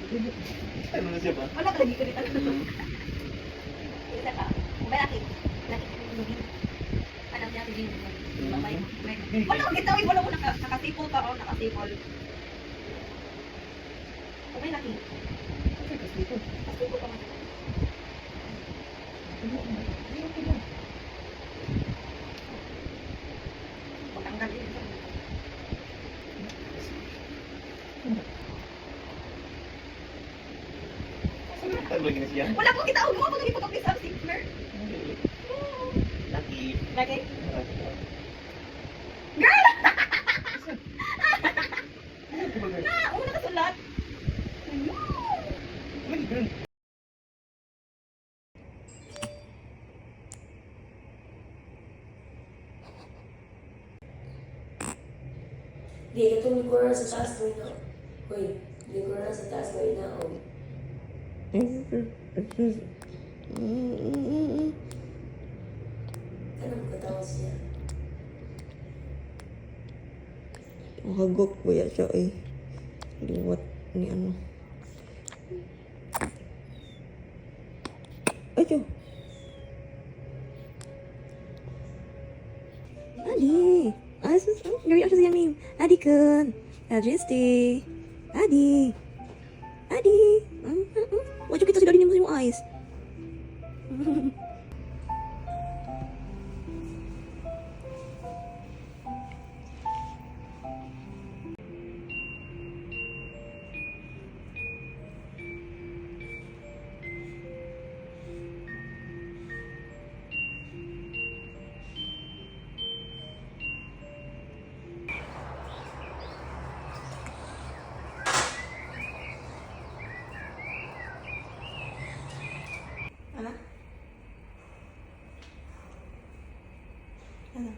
Ano na siya ba? Wala ka lagi ka rin. Isa ka. May laki. Laki. Alam niya, hindi. Wala ko kita. Wala ko nakasipol ka o nakasipol. May laki. Nakasipol ka man. Matanggal din. Lagi na siya. Wala ko kita. Huwag mo lagi po sa sticker. Lagi. Lagi? Girl! Una kasulat. Lagi girl. Di, katong likuran sa taas mo na. Uy, likuran sa taas mo na. Anong katawa siya? Hagok ko ya siya eh. Liwat ni ano. Ayo. Adi. Asus, gawin ako sa name. Adi kun. Adristi. Adi. Adi. Wajah kita sudah dinimos mo eyes. Ano? Ano?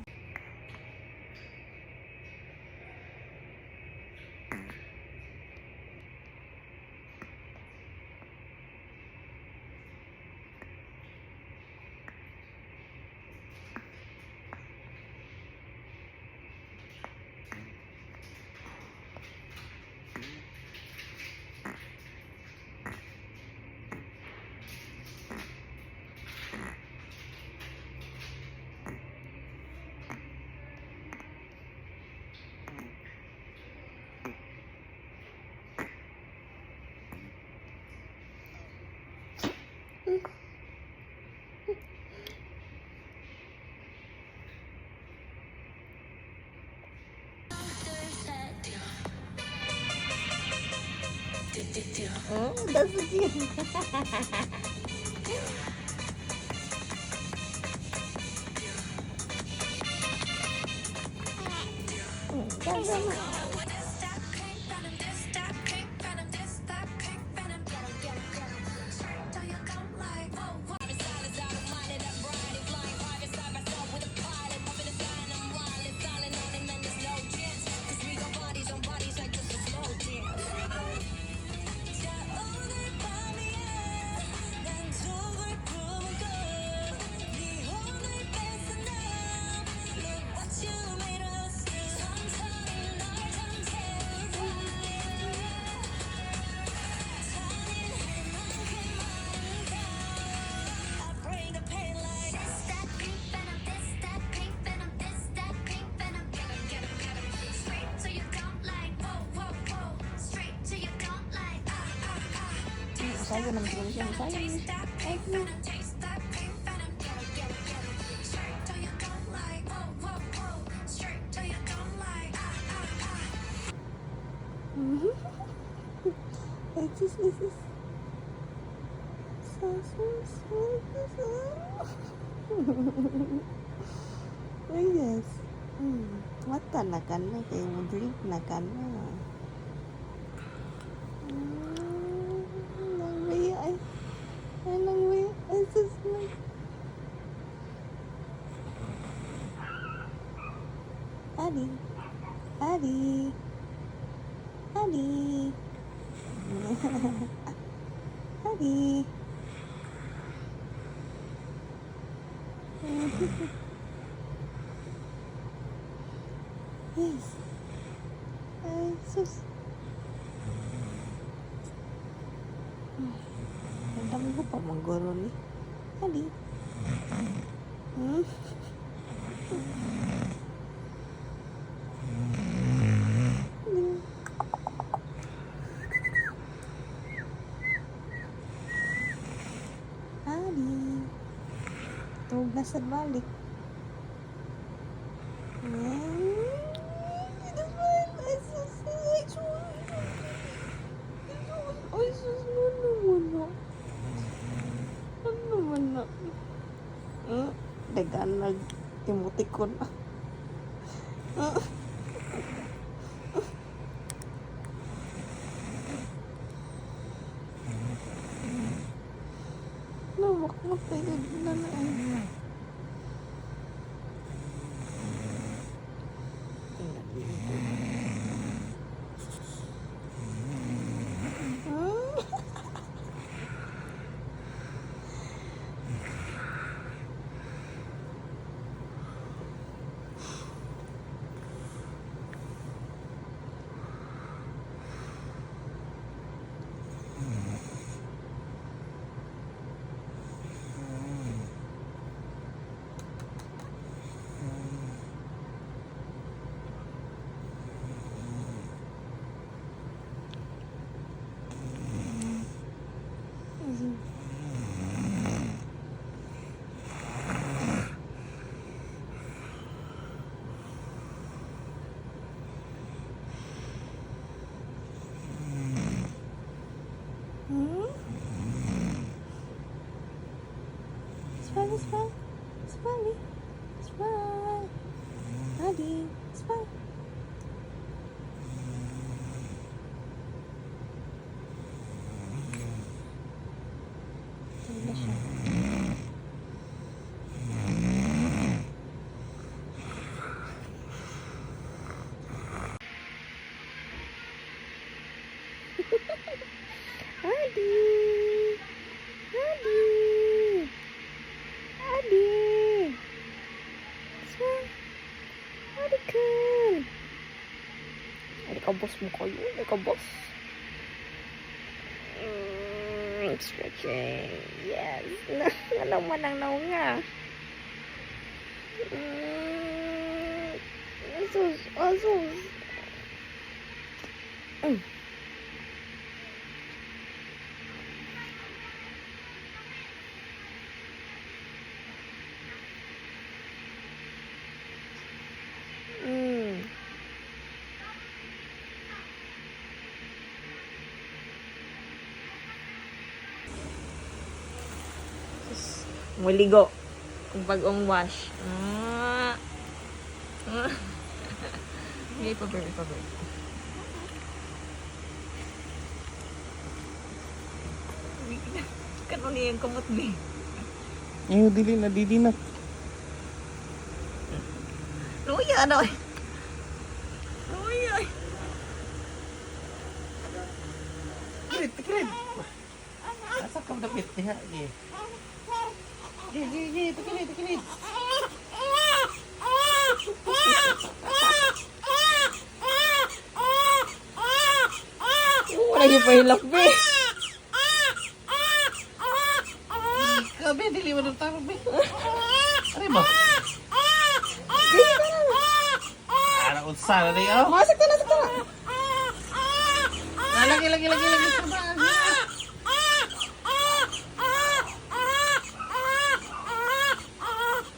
Oh, that's so cute. Saya naman siguro siya. Saya. Ay, no. This is so yes. Makan na kayo mo drink na ka na. Ay, sus na. Adi. Adi. Adi. Adi. Yes. Ay, sus. Ako pa manggoro ni. Adi. Hmm? Adi. Tuwag na sa balik. Ay, sus, ano naman na? Ano naman na? Dagan nag-emoticon na. Namakmatay na na ay. Smile, smile, smile, smile. Adi, smile. Tingnan siya. Adi. Adi. Adi. Smile. Adi kan. Adi ka boss mo kayo. Adi ka boss. Stretching. Yes. Alam mo nang naunga. Asus. Asus. Muligo. Kung bagong wash. Hindi, ipaber. Kanon niya yung kamot ni. Yung dili na. Luya, ano eh. Luya eh. Tikrit. Asa kang dapit niya? Tikrit. Wala yung pahilak, be. Kabe, dili mo ng taro, be. Ano ba? Ano, unsa na rin, oh? Masak na. Lagi.